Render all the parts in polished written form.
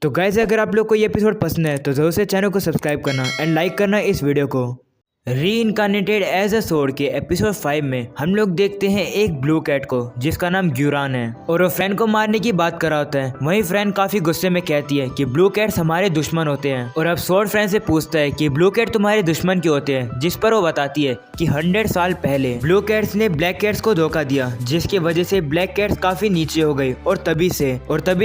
तो गाइस अगर आप लोग को ये एपिसोड पसंद है तो जरूर से चैनल को सब्सक्राइब करना एंड लाइक करना इस वीडियो को। रीइनकार्नेटेड एज अ सोर्ड के एपिसोड 5 में हम लोग देखते हैं एक ब्लू कैट को जिसका नाम ग्यूरान है और वो फ्रेंड को मारने की बात कर रहा होता है। वहीं फ्रेंड काफी गुस्से में कहती है कि ब्लू कैट्स हमारे दुश्मन होते हैं और अब सोर्ड फ्रेंड से पूछता है कि ब्लू कैट तुम्हारे दुश्मन क्यों होते हैं, जिस पर वो बताती है कि 100 साल पहले ब्लू कैट्स ने ब्लैक कैट्स को धोखा दिया जिसकी वजह से ब्लैक कैट्स काफी नीचे हो गई और तभी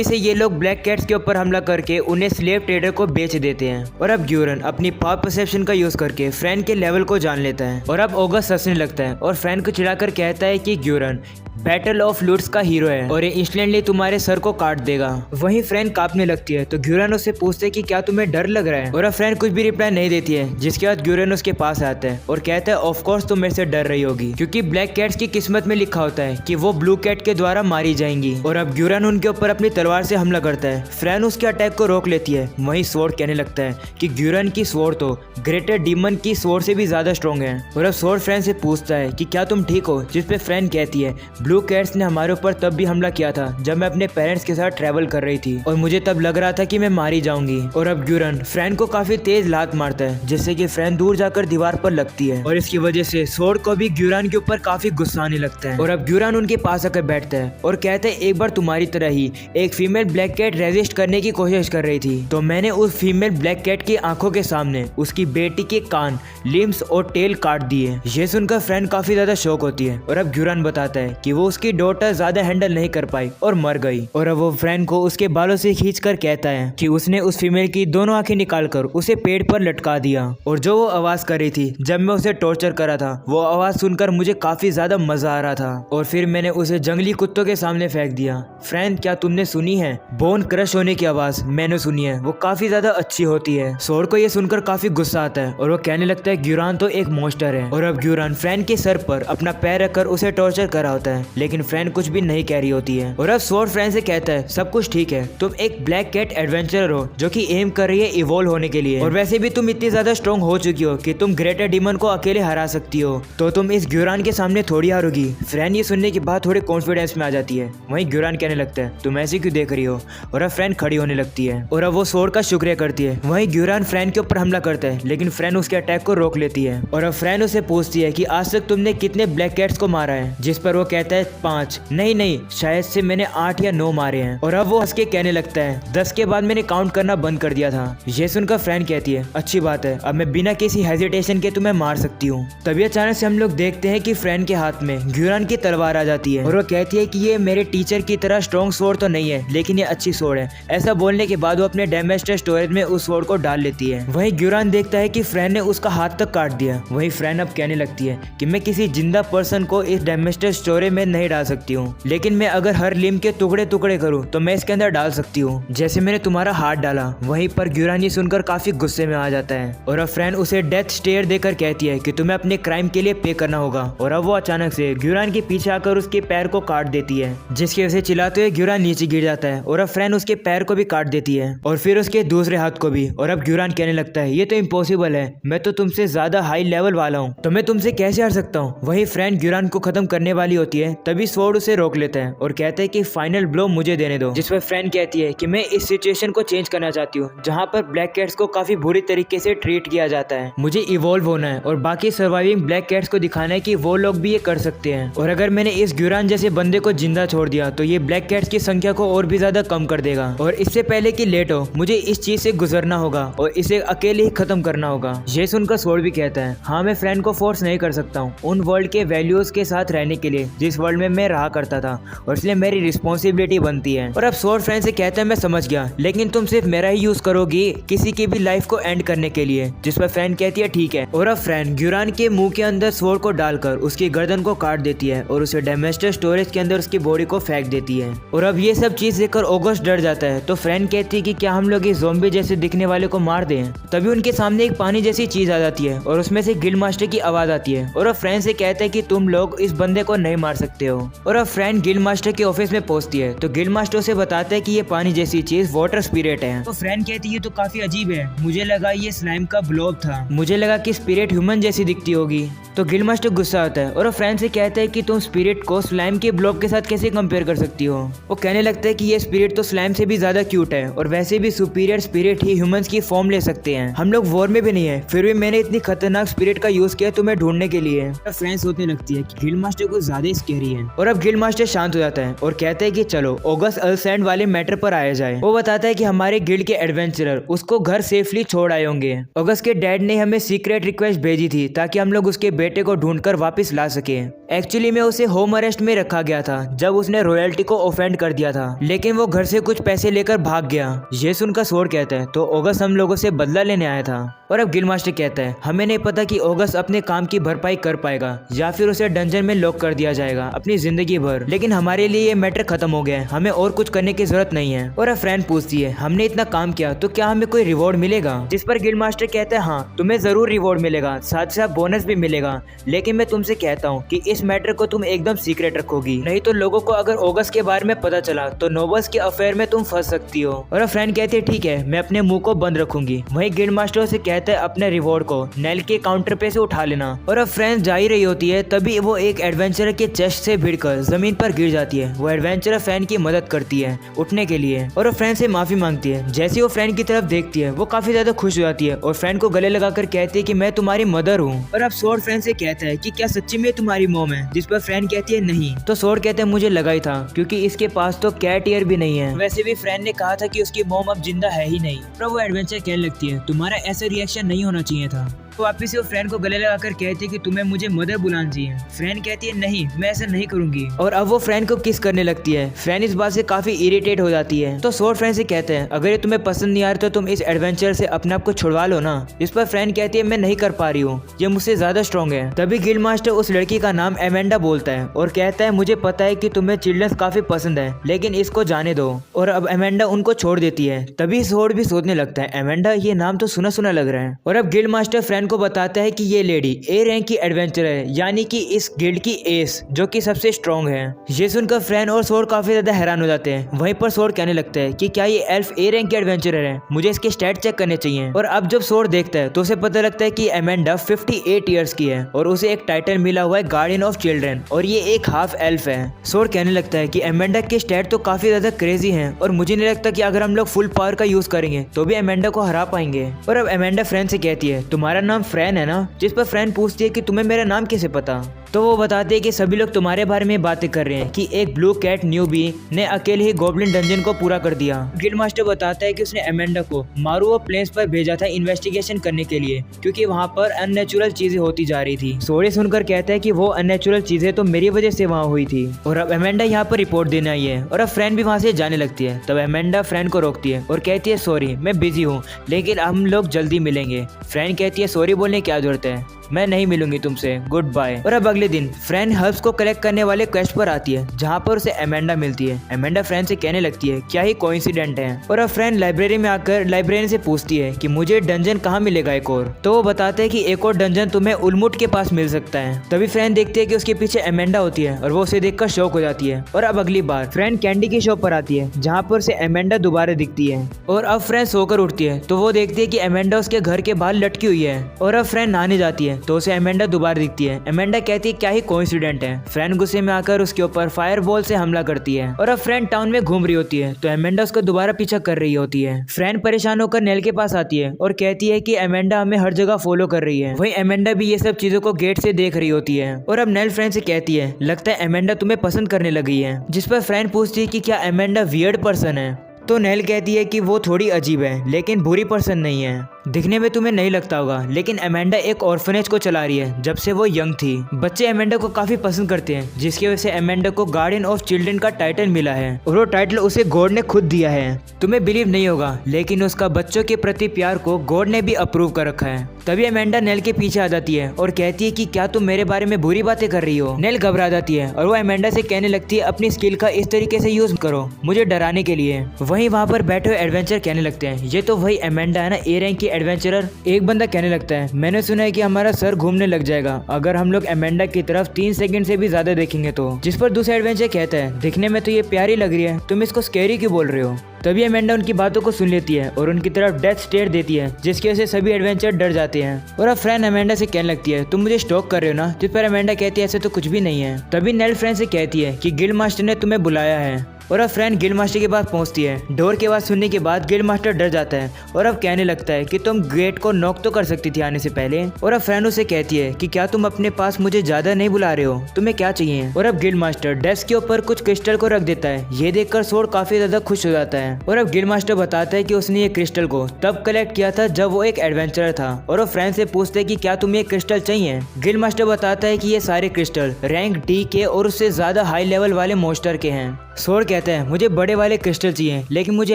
से ये लोग ब्लैक कैट्स के ऊपर हमला करके उन्हें स्लेव ट्रेडर को बेच देते हैं। और अब ग्यूरन अपनी पावर परसेप्शन का यूज करके फ्रेंड के लेवल को जान लेता है और अब ऑगस्ट हंसने लगता है और फ्रेंड को चिढ़ाकर कहता है कि ग्यूरन बैटल ऑफ लूट्स का हीरो है और ये इंस्टेंटली तुम्हारे सर को काट देगा। वहीं फ्रेंड कांपने लगती है तो ग्यूरन उससे पूछते है कि क्या तुम्हें डर लग रहा है और अब फ्रेंड कुछ भी रिप्लाई नहीं देती है, जिसके बाद ग्यूरन उसके पास आता है और कहता है ऑफ कोर्स तुम मेरे से डर रही होगी क्योंकि ब्लैक कैट्स की किस्मत में लिखा होता है कि वो ब्लू कैट के द्वारा मारी जाएंगी। और अब ग्यूरन उनके ऊपर अपनी तलवार से हमला करता है। फ्रेंड उसके अटैक को रोक लेती है। वहीं स्वॉर्ड कहने लगता है कि ग्यूरन की स्वॉर्ड तो ग्रेटर डीमन की स्वॉर्ड से भी ज्यादा स्ट्रॉन्ग है। और अब स्वॉर्ड फ्रेंड से पूछता है कि क्या तुम ठीक हो, जिसपे फ्रेंड कहती है ब्लू कैट्स ने हमारे ऊपर तब भी हमला किया था जब मैं अपने पेरेंट्स के साथ ट्रैवल कर रही थी और मुझे तब लग रहा था कि मैं मारी जाऊंगी। और अब ग्यूरन फ्रेंड को काफी तेज लात मारता है जिससे कि फ्रेंड दूर जाकर दीवार पर लगती है और इसकी वजह से स्वॉर्ड को भी ग्यूरन के ऊपर काफी गुस्सा आने लगता है। और अब ग्यूरन उनके पास आकर बैठता है और कहता है एक बार तुम्हारी तरह ही एक फीमेल ब्लैक कैट रेजिस्ट करने की कोशिश कर रही थी तो मैंने उस फीमेल ब्लैक कैट की आंखों के सामने उसकी बेटी के कान, लिम्स और टेल काट दिए। ये सुनकर फ्रेंड काफी ज्यादा शौक होती है और अब ग्यूरन बताता है कि वो उसकी डॉटर ज्यादा हैंडल नहीं कर पाई और मर गई। और अब वो फ्रेंड को उसके बालों से खींचकर कहता है कि उसने उस फीमेल की दोनों आंखें निकालकर उसे पेड़ पर लटका दिया और जो वो आवाज कर रही थी जब मैं उसे टॉर्चर कर रहा था वो आवाज सुनकर मुझे काफी ज्यादा मजा आ रहा था और फिर मैंने उसे जंगली कुत्तों के सामने फेंक दिया। फ्रेंड क्या तुमने सुनी है बोन क्रश होने की आवाज? मैंने सुनी है, वो काफी ज्यादा अच्छी होती है। सोर्ड को ये सुनकर काफी गुस्सा आता है और वो कहने लगता है ग्यूरान तो एक मॉन्स्टर है। और अब ग्यूरान फ्रेंड के सर पर अपना पैर रखकर उसे टॉर्चर कर रहा होता है लेकिन फ्रेंड कुछ भी नहीं कह रही होती है। और अब स्वॉर्ड फ्रेंड से कहता है सब कुछ ठीक है, तुम एक ब्लैक कैट एडवेंचरर हो जो कि एम कर रही है इवॉल्व होने के लिए और वैसे भी तुम इतनी ज्यादा स्ट्रॉन्ग हो चुकी हो कि तुम ग्रेटर डीमन को अकेले हरा सकती हो तो तुम इस ग्यूरान के सामने थोड़ी हारोगी। फ्रेंड ये सुनने के बाद थोड़े कॉन्फिडेंस में आ जाती है। वहीं ग्यूरान कहने लगता है तुम ऐसे क्यों देख रही हो और अब फ्रेंड खड़ी होने लगती है और अब वो स्वॉर्ड का शुक्रिया करती है। वहीं ग्यूरान फ्रेंड के ऊपर हमला करता है लेकिन फ्रेंड उसके अटैक को रोक लेती है और अब फ्रेंड उसे पूछती है कि आज तक तुमने कितने ब्लैक कैट्स को मारा है, जिस पर वो कहता है 5। नहीं शायद से मैंने 8 या 9 मारे हैं। और अब वो हंस के कहने लगता है 10 के बाद मैंने काउंट करना बंद कर दिया था। ये सुनकर फ्रेंड कहती है अच्छी बात है, अब मैं बिना किसी हेजिटेशन के तुम्हें मार सकती हूँ। तभी अचानक से हम लोग देखते हैं कि फ्रेंड के हाथ में ग्यूरान की तलवार आ जाती है और वो कहती है कि ये मेरे टीचर की तरह स्ट्रॉन्ग स्वॉर्ड तो नहीं है लेकिन ये अच्छी स्वॉर्ड है। ऐसा बोलने के बाद वो अपने डैमेज्ड स्टोरेज में उस स्वॉर्ड को डाल लेती है। वहीं ग्यूरान देखता है कि फ्रेंड ने उसका हाथ तक काट दिया। वहीं फ्रेंड अब कहने लगती है कि मैं किसी जिंदा पर्सन को इस डैमेज्ड स्टोरेज में नहीं डाल सकती हूँ लेकिन मैं अगर हर लिम्ब के टुकड़े टुकड़े करूँ तो मैं इसके अंदर डाल सकती हूँ, जैसे मैंने तुम्हारा हाथ डाला। वहीं पर ग्यूरान ये सुनकर काफी गुस्से में आ जाता है और अब फ्रेंड उसे डेथ स्टेयर देकर कहती है कि तुम्हें अपने क्राइम के लिए पे करना होगा। और अब वो अचानक से ग्यूरान के पीछे आकर उसके पैर को काट देती है जिसकी वजह से चिल्लाते हुए ग्यूरान नीचे गिर जाता है और अब फ्रेंड उसके पैर को भी काट देती है और फिर उसके दूसरे हाथ को भी। और अब ग्यूरान कहने लगता है ये तो इम्पॉसिबल है, मैं तो तुमसे ज्यादा हाई लेवल वाला हूँ तो मैं तुमसे कैसे हार सकता हूँ। वही फ्रेंड ग्यूरान को खत्म करने वाली होती है तभी स्वॉर्ड उसे रोक लेता है और कहता है कि फाइनल ब्लो मुझे देने दो। जिस पर फ्रेंड कहती है कि मैं इस सिचुएशन को चेंज करना चाहती हूँ जहाँ पर ब्लैक कैट्स को काफी बुरी तरीके से ट्रीट किया जाता है। मुझे इवॉल्व होना है और बाकी सर्वाइविंग ब्लैक कैट्स को दिखाना है कि वो लोग भी ये कर सकते हैं और अगर मैंने इस ग्यूरान जैसे बंदे को जिंदा छोड़ दिया तो ये ब्लैक कैट्स की संख्या को और भी ज्यादा कम कर देगा और इससे पहले कि लेट हो मुझे इस चीज से गुजरना होगा और इसे अकेले ही खत्म करना होगा। ये सुनकर स्वॉर्ड भी कहता है हाँ मैं फ्रेंड को फोर्स नहीं कर सकता हूँ उन वर्ल्ड के वैल्यूज के साथ रहने के लिए जिस वर्ल्ड में मैं रहा करता था और इसलिए मेरी रिस्पॉन्सिबिलिटी बनती है। और अब स्वॉर्ड फ्रेंड से कहता है मैं समझ गया लेकिन तुम सिर्फ मेरा ही यूज करोगी किसी की भी लाइफ को एंड करने के लिए। जिस पर फ्रेंड कहती है ठीक है। और अब फ्रेंड ग्यूरान के मुंह के अंदर स्वॉर्ड को डालकर उसकी गर्दन को काट देती है और उसे डैमेज्ड स्टोरेज के अंदर उसकी बॉडी को फेंक देती है। और अब ये सब चीज देखकर ऑगस्ट डर जाता है तो फ्रेंड कहती है कि क्या हम लोग इस ज़ॉम्बी जैसे दिखने वाले को मार दें। तभी उनके सामने एक पानी जैसी चीज आ जाती है और उसमें से गिल्ड मास्टर की आवाज आती है और अब फ्रेंड से कहता है कि तुम लोग इस बंदे को नहीं मार सकते हो। और अब फ्रेंड गिल्ड मास्टर के ऑफिस में पहुंचती है तो गिल्ड मास्टर से बताता है कि ये पानी जैसी चीज वाटर स्पिरिट है। तो फ्रेंड कहती है तो काफी अजीब है, मुझे लगा ये स्लाइम का ब्लॉब था, मुझे लगा कि स्पिरिट ह्यूमन जैसी दिखती होगी। तो गिल्ड मास्टर गुस्सा आता है और वो फ्रैंक से कहता है कि तुम स्पिरिट को स्लाइम के ब्लॉब के साथ कैसे कंपेयर कर सकती हो। वो कहने लगता है कि ये स्पिरिट तो स्लाइम से भी ज्यादा क्यूट है और वैसे भी सुपीरियर स्पिरिट ही ह्यूमंस की फॉर्म ले सकते हैं। हम लोग वॉर में भी नहीं है, फिर भी मैंने इतनी खतरनाक स्पिरिट का यूज किया तुम्हें ढूंढने के लिए। फ्रैंक सोचने लगती है कि गिल्ड मास्टर को ज्यादा स्कैरी है और अब गिल्ड मास्टर शांत हो जाता है और कहता है कि चलो ऑगस्ट अलसैंड वाले मैटर पर आया जाए। वो बताता है कि हमारे गिल्ड के एडवेंचरर उसको घर सेफली छोड़ आए होंगे। ऑगस्ट के डैड ने हमें सीक्रेट रिक्वेस्ट भेजी थी ताकि हम लोग उसके बेटे को ढूंढकर वापस ला सके। एक्चुअली में उसे होम अरेस्ट में रखा गया था जब उसने रॉयल्टी को ऑफेंड कर दिया था, लेकिन वो घर से कुछ पैसे लेकर भाग गया। ये सुनकर सोड कहता है तो ऑगस्ट हम लोगों से बदला लेने आया था। और अब गिल्ड मास्टर कहता है हमें नहीं पता कि ऑगस्ट अपने काम की भरपाई कर पाएगा या फिर उसे डंजन में लॉक कर दिया जाएगा अपनी जिंदगी भर, लेकिन हमारे लिए ये मैटर खत्म हो गया है, हमें और कुछ करने की जरूरत नहीं है। और अब फ्रेंड पूछती है हमने इतना काम किया तो क्या हमें कोई रिवॉर्ड मिलेगा, जिस पर गिल्ड मास्टर कहता है हाँ तुम्हें जरूर रिवॉर्ड मिलेगा, साथ साथ बोनस भी मिलेगा, लेकिन मैं तुमसे कहता हूँ कि इस मैटर को तुम एकदम सीक्रेट रखोगी, नहीं तो लोगों को अगर ऑगस्ट के बारे में पता चला तो नोबल्स के अफेयर में तुम फंस सकती हो। और फ्रेंड कहती है ठीक है मैं अपने मुंह को बंद रखूंगी। वही गिल्ड मास्टर से कहता है अपने रिवॉर्ड को नेल के काउंटर पे से उठा लेना। और अब फ्रेंड जा ही रही होती है तभी वो एक एडवेंचरर के चेस्ट से भिड़कर जमीन पर गिर जाती है। वो एडवेंचरर फ्रेंड की मदद करती है उठने के लिए और वो फ्रेंड से माफी मांगती है। जैसे वो फ्रेंड की तरफ देखती है वो काफी ज्यादा खुश हो जाती है और फ्रेंड को गले लगाकर कहती है कि मैं तुम्हारी मदर हूँ। और अब सोड फ्रेंड से कहता है कि क्या सच्ची में तुम्हारी मॉम है, जिस पर फ्रेंड कहती है नहीं। तो सोड कहते हैं मुझे लगा ही था क्योंकि इसके पास तो कैट ईयर भी नहीं है, वैसे भी फ्रेंड ने कहा था कि उसकी मॉम अब जिंदा है ही नहीं। पर वो एडवेंचर कहने लगती है तुम्हारा ऐसा रिएक्शन नहीं होना चाहिए था। तो वापिस से वो फ्रेंड को गले लगाकर कहती है कि तुम्हें मुझे मदर बुलाना चाहिए। फ्रेंड कहती है नहीं मैं ऐसा नहीं करूंगी और अब वो फ्रेंड को किस करने लगती है। फ्रेंड इस बात से काफी इरिटेट हो जाती है। तो सोड फ्रेंड से कहते हैं अगर ये तुम्हें पसंद नहीं आ रहा तो तुम इस एडवेंचर से अपने आप को छुड़वा लो ना। इस पर फ्रेंड कहती है मैं नहीं कर पा रही हूँ, ये मुझसे ज्यादा स्ट्रॉन्ग है। तभी गिल्ड मास्टर उस लड़की का नाम एमेंडा बोलता है और कहता है मुझे पता है कि तुम्हें चिल्ड्रंस काफी पसंद है, लेकिन इसको जाने दो। और अब एमेंडा उनको छोड़ देती है। तभी सोड भी सोचने लगता है एमेंडा ये नाम तो सुना सुना लग रहा है। और अब गिल्ड मास्टर फ्रेंड को बताता है ये लेडी ए रैंक की एडवेंचर है, यानी कि इस गिल्ड की एस, जो कि सबसे स्ट्रॉन्ग है। ये सुनकर फ्रेंड और सोड काफी ज्यादा हैरान हो जाते हैं। वहीं पर सोड कहने लगता है कि क्या ये एल्फ ए रैंक की एडवेंचरर है, मुझे इसके स्टैट चेक करने चाहिए। और अब जब सोड देखता है तो उसे पता लगता है कि एमेंडा 58 ईयर्स की है और उसे एक टाइटल मिला हुआ है गार्डियन ऑफ चिल्ड्रन और ये एक हाफ एल्फ है। सोड कहने लगता है कि एमेंडा के स्टैट तो काफी ज्यादा क्रेजी है और मुझे नहीं लगता कि अगर हम लोग फुल पावर का यूज करेंगे तो भी एमेंडा को हरा पाएंगे। और अब एमेंडा फ्रेंड से कहती है तुम्हारा नाम फ्रैन है ना, जिस पर फ्रेंड पूछती है कि तुम्हें मेरा नाम कैसे पता। तो वो बताते हैं कि सभी लोग तुम्हारे बारे में बातें कर रहे हैं कि एक ब्लू कैट न्यूबी ने अकेले ही गॉब्लिन डंजन को पूरा कर दिया। गिल्ड मास्टर बताता है कि उसने एमेंडा को मारुओ प्लेन्स पर भेजा था इन्वेस्टिगेशन करने के लिए, क्योंकि वहाँ पर अननेचुरल चीजें होती जा रही थी। सोडे सुनकर कहता है कि वो अननेचुरल चीजें तो मेरी वजह से वहाँ हुई थी और अब एमेंडा यहाँ पर रिपोर्ट देने आई है। और अब फ्रेंड भी वहाँ से जाने लगती है। तब एमेंडा फ्रेंड को रोकती है और कहती है सॉरी मैं बिजी हूँ, लेकिन हम लोग जल्दी मिलेंगे। फ्रेंड कहती है सॉरी बोलने की क्या जरूरत है, मैं नहीं मिलूंगी तुमसे, गुड बाय। और अब अगले दिन फ्रेंड हर्ब्स को कलेक्ट करने वाले क्वेस्ट पर आती है, जहाँ पर उसे एमेंडा मिलती है। एमेंडा फ्रेंड से कहने लगती है क्या ही कोइंसिडेंट है। और अब फ्रेंड लाइब्रेरी में आकर लाइब्रेरियन से पूछती है कि मुझे डंजन कहाँ मिलेगा एक और। तो वो बताते हैं कि एक और डंजन तुम्हें उल्मुट के पास मिल सकता है। तभी फ्रेंड देखती है कि उसके पीछे एमेंडा होती है और वो उसे देखकर शॉक हो जाती है। और अब अगली बार फ्रेंड कैंडी की शॉप पर आती है, जहाँ पर उसे एमेंडा दोबारा दिखती है। और अब फ्रेंड सोकर उठती है तो वो देखती है कि एमेंडा उसके घर के बाहर लटकी हुई है। और अब फ्रेंड नहाने जाती है तो उसे एमेंडा दोबारा दिखती है। एमेंडा कहती है क्या ही कोइंसिडेंट है। फ्रेंड गुस्से में आकर उसके ऊपर फायर बॉल से हमला करती है। और अब फ्रेंड टाउन में घूम रही होती है तो एमेंडा उसको दोबारा पीछा कर रही होती है। फ्रेंड परेशान होकर नेल के पास आती है और कहती है कि एमेंडा हमें हर जगह फॉलो कर रही है। वहीं एमेंडा भी ये सब चीजों को गेट से देख रही होती है। और अब नेल फ्रेंड से कहती है लगता है एमेंडा तुम्हें पसंद करने लगी है, जिस पर फ्रेंड पूछती है कि क्या एमेंडा वियर्ड पर्सन है। तो नेल कहती है कि वो थोड़ी अजीब है लेकिन बुरी पर्सन नहीं है, दिखने में तुम्हें नहीं लगता होगा, लेकिन एमेंडा एक ऑर्फनेज को चला रही है जब से वो यंग थी। बच्चे एमेंडा को काफी पसंद करते हैं, जिसकी वजह से एमेंडा को गार्डियन ऑफ चिल्ड्रन का टाइटल मिला है और वो टाइटल उसे गॉड ने खुद दिया है। तुम्हें बिलीव नहीं होगा, लेकिन उसका बच्चों के प्रति प्यार को गॉड ने भी अप्रूव कर रखा है। तभी एमेंडा नेल के पीछे आ जाती है और कहती है कि क्या तुम मेरे बारे में बुरी बातें कर रही हो। नेल घबरा जाती है और वो एमेंडा से कहने लगती है अपनी स्किल का इस तरीके से यूज करो मुझे डराने के लिए। वहीं वहाँ पर बैठे हुए एडवेंचर कहने लगते हैं ये तो वही एमेंडा है ना, ए रैंक की एडवेंचरर। एक बंदा कहने लगता है, मैंने सुना है कि हमारा सर घूमने लग जाएगा अगर हम लोग एमेंडा की तरफ 3 सेकंड से भी ज्यादा देखेंगे तो। जिस पर दूसरा एडवेंचर कहता है, दिखने में तो ये प्यारी लग रही है, तुम इसको स्कैरी क्यों बोल रहे हो। तभी अमेंडा उनकी बातों को सुन लेती है और उनकी तरफ डेथ स्टेयर देती है, जिसकी वजह से सभी एडवेंचर डर जाते हैं। और अब फ्रैन अमेंडा से कहने लगती है, तुम मुझे स्टॉक कर रहे हो ना। जिस पर अमेंडा कहती है, ऐसे तो कुछ भी नहीं है। तभी नेल फ्रैन से कहती है कि गिल्ड मास्टर ने तुम्हें बुलाया है। और अब फ्रैन गिल्ड मास्टर के पास पहुंचती है। डोर की आवाज सुनने के बाद गिल्ड मास्टर डर जाता है और अब कहने लगता है कि तुम गेट को नॉक तो कर सकती थी आने से पहले। और अब फ्रैन उसे कहती है कि क्या तुम अपने पास मुझे ज्यादा नहीं बुला रहे हो, तुम्हें क्या चाहिए। और अब गिल्ड मास्टर डेस्क के ऊपर कुछ क्रिस्टल को रख देता है। ये देखकर सोर्ड काफी ज्यादा खुश हो जाता है। और अब गिल्ड मास्टर बताता है कि उसने ये क्रिस्टल को तब कलेक्ट किया था जब वो एक एडवेंचरर था। और वो फ्रैन से पूछते है कि क्या तुम्हें ये क्रिस्टल चाहिए। गिल्ड मास्टर बताता है कि ये सारे क्रिस्टल रैंक डी के और उससे ज्यादा हाई लेवल वाले मोस्टर के हैं। सोर्ड कहता है, मुझे बड़े वाले क्रिस्टल चाहिए, लेकिन मुझे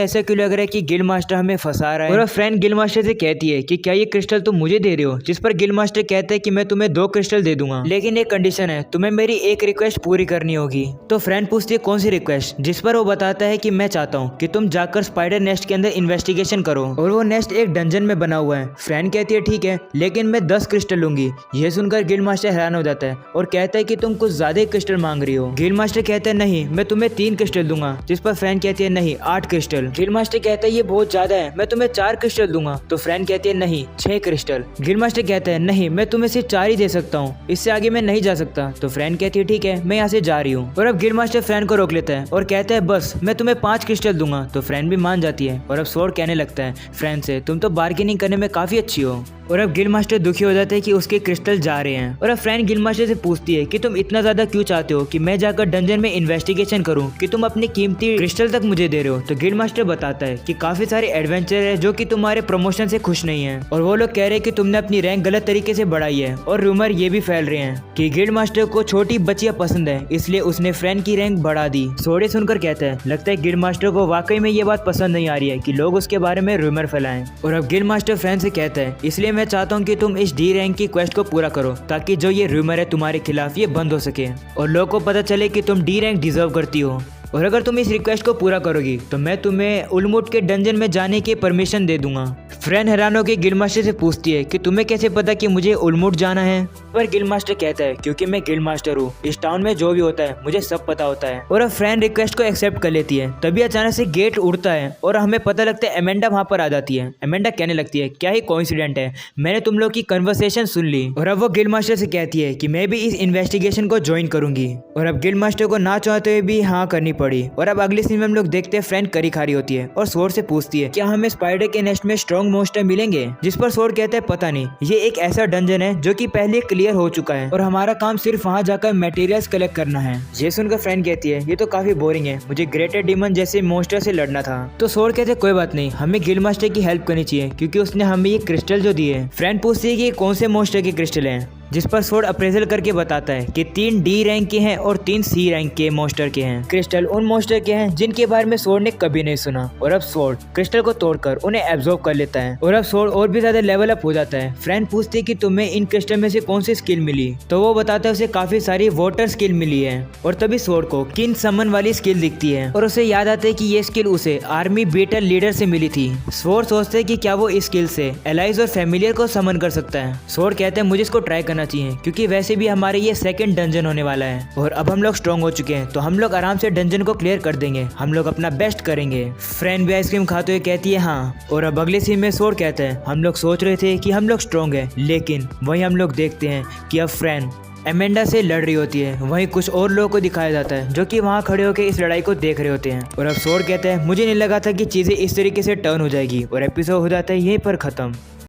ऐसा क्यों लग रहा है कि गिल्ड मास्टर हमें फंसा रहा है। और फ्रेंड गिल्ड मास्टर से कहती है कि क्या ये क्रिस्टल तुम मुझे दे रहे हो। जिस पर गिल्ड मास्टर कहता है कि मैं तुम्हें 2 क्रिस्टल दे दूंगा, लेकिन एक कंडीशन है, तुम्हें मेरी एक रिक्वेस्ट पूरी करनी होगी। तो फ्रेंड पूछती है कौन सी रिक्वेस्ट। जिस पर वो बताता है कि मैं चाहता हूँ कि तुम जाकर स्पाइडर नेस्ट के अंदर इन्वेस्टिगेशन करो और वो नेस्ट एक डंजन में बना हुआ है। फ्रेंड कहती है ठीक है, लेकिन मैं 10 क्रिस्टल लूंगी। यह सुनकर गिल्ड मास्टर हैरान हो जाता है और कहता है कि तुम कुछ ज्यादा क्रिस्टल मांग रही हो। गिल्ड मास्टर कहता है नहीं, मैं तुम्हें 3 क्रिस्टल दूंगा। जिस पर फ्रेंड कहती है नहीं, 8 क्रिस्टल। गिल्ड मास्टर कहता है ये बहुत ज्यादा है, मैं तुम्हें 4 क्रिस्टल दूंगा। तो फ्रेंड कहती है नहीं, 6 क्रिस्टल। गिल्ड मास्टर कहता है नहीं, मैं तुम्हें सिर्फ 4 ही दे सकता हूँ, इससे आगे मैं नहीं जा सकता। तो फ्रेंड कहती है ठीक है, मैं यहाँ से जा रही हूँ। और अब गिल्ड मास्टर फ्रेंड को रोक लेता है और कहता है बस मैं तुम्हें 5 क्रिस्टल दूंगा। तो फ्रेंड भी मान जाती है। और अब सोर्ड कहने लगता है फ्रेंड से, तुम तो बार्गेनिंग करने में काफी अच्छी हो। और अब गिल्ड मास्टर दुखी हो जाते हैं कि उसके क्रिस्टल जा रहे हैं। और अब फ्रेंड गिल्ड मास्टर से पूछती है कि तुम इतना ज्यादा क्यों चाहते हो कि मैं जाकर डंजन में इन्वेस्टिगेशन करूं, कि तुम अपनी कीमती क्रिस्टल तक मुझे दे रहे हो। तो गिल्ड मास्टर बताता है कि काफी सारे एडवेंचर है जो कि तुम्हारे प्रमोशन से खुश नहीं है और वो लोग कह रहे हैं कि तुमने अपनी रैंक गलत तरीके से बढ़ाई है। और रूमर ये भी फैल रहे हैं कि गिल्ड मास्टर को छोटी बच्चियां पसंद है, इसलिए उसने फ्रेंड की रैंक बढ़ा दी। सोडे सुनकर कहता है लगता है गिल्ड मास्टर को वाकई में ये बात पसंद नहीं आ रही है कि लोग उसके बारे में रूमर फैलाएं। और अब गिल्ड मास्टर फ्रेंड से कहता है इसलिए मैं चाहता हूँ कि तुम इस डी रैंक की क्वेस्ट को पूरा करो, ताकि जो ये रूमर है तुम्हारे खिलाफ ये बंद हो सके और लोगों को पता चले कि तुम डी रैंक डिजर्व करती हो। और अगर तुम इस रिक्वेस्ट को पूरा करोगी तो मैं तुम्हें उलमुट के डंजन में जाने की परमिशन दे दूंगा। फ्रेंड हैरान होकर गिल्ड मास्टर से पूछती है कि तुम्हें कैसे पता कि मुझे उलमुट जाना है। पर गिल्ड मास्टर कहता है क्योंकि मैं गिल्ड मास्टर हूँ, इस टाउन में जो भी होता है मुझे सब पता होता है। और अब फ्रेंड रिक्वेस्ट को एक्सेप्ट कर लेती है। तभी अचानक से गेट उड़ता है और हमें पता लगता है अमेंडा वहाँ पर आ जाती है। अमेंडा कहने लगती है क्या ही कोइंसिडेंट है, मैंने तुम लोग की कन्वर्सेशन सुन ली। और अब वो गिल्ड मास्टर से कहती है कि मैं भी इस इन्वेस्टिगेशन को ज्वाइन करूंगी। और अब गिल्ड मास्टर को ना चाहते हुए भी हाँ करनी पड़ी। और अब अगले सीन में हम लोग देखते हैं फ्रेंड करी खा रही होती है और सोर्ड से पूछती है क्या हमें स्पाइडर के नेस्ट में स्ट्रॉन्ग मोस्टर मिलेंगे। जिस पर सोर्ड कहता है पता नहीं, ये एक ऐसा डंजन है जो कि पहले क्लियर हो चुका है और हमारा काम सिर्फ वहाँ जाकर मटेरियल्स कलेक्ट करना है। ये सुनकर फ्रेंड कहती है ये तो काफी बोरिंग है, मुझे ग्रेटर डीमन जैसे मोस्टर से लड़ना था। तो सोर्ड कहते हैं कोई बात नहीं, हमें गिल्ड मास्टर की हेल्प करनी चाहिए क्योंकि उसने हमें ये क्रिस्टल जो दिए। फ्रेंड पूछती है कि कौन से मोस्टर के क्रिस्टल हैं। जिस पर सोर्ड अप्रेजल करके बताता है कि 3 डी रैंक के हैं और 3 सी रैंक के मोस्टर के हैं। क्रिस्टल उन मोस्टर के हैं जिनके बारे में सोर्ड ने कभी नहीं सुना। और अब सोर्ड क्रिस्टल को तोड़कर उन्हें एब्जॉर्ब कर लेता है और अब सोर्ड और भी ज्यादा लेवल अप हो जाता है। फ्रेंड पूछती है कि तुम्हें इन क्रिस्टल में से कौन सी स्किल मिली। तो वो बताता है उसे काफी सारी वाटर स्किल मिली है। और तभी सोर्ड को किन समन वाली स्किल दिखती है और उसे याद आता है कि ये स्किल उसे आर्मी बेटल लीडर से मिली थी। सोर्ड सोचते है कि क्या वो इस स्किल से एलाइज और फैमिलियर को समन कर सकता है। सोर्ड कहते हैं मुझे इसको ट्राई करना चाहिए क्योंकि वैसे भी हमारे ये सेकंड डंजन होने वाला है और अब हम लोग स्ट्रॉन्ग हो चुके हैं तो हम लोग आराम से डंजन को क्लियर कर देंगे, हम लोग अपना बेस्ट करेंगे। फ्रेंड भी आइसक्रीम खाते हुए कहती है हाँ। और अब अगले सीन में सोर्ड कहता है हम लोग सोच रहे थे कि हम लोग स्ट्रॉन्ग है, लेकिन वही हम लोग देखते हैं कि अब फ्रेंड अमेंडा से लड़ रही होती है। वहीं कुछ और लोगों को दिखाया जाता है जो कि वहाँ खड़े होकर इस लड़ाई को देख रहे होते हैं। और अब सोर्ड कहता है मुझे नहीं लगा था कि चीजें इस तरीके से टर्न हो जाएगी और एपिसोड हो जाता है यहीं पर खत्म।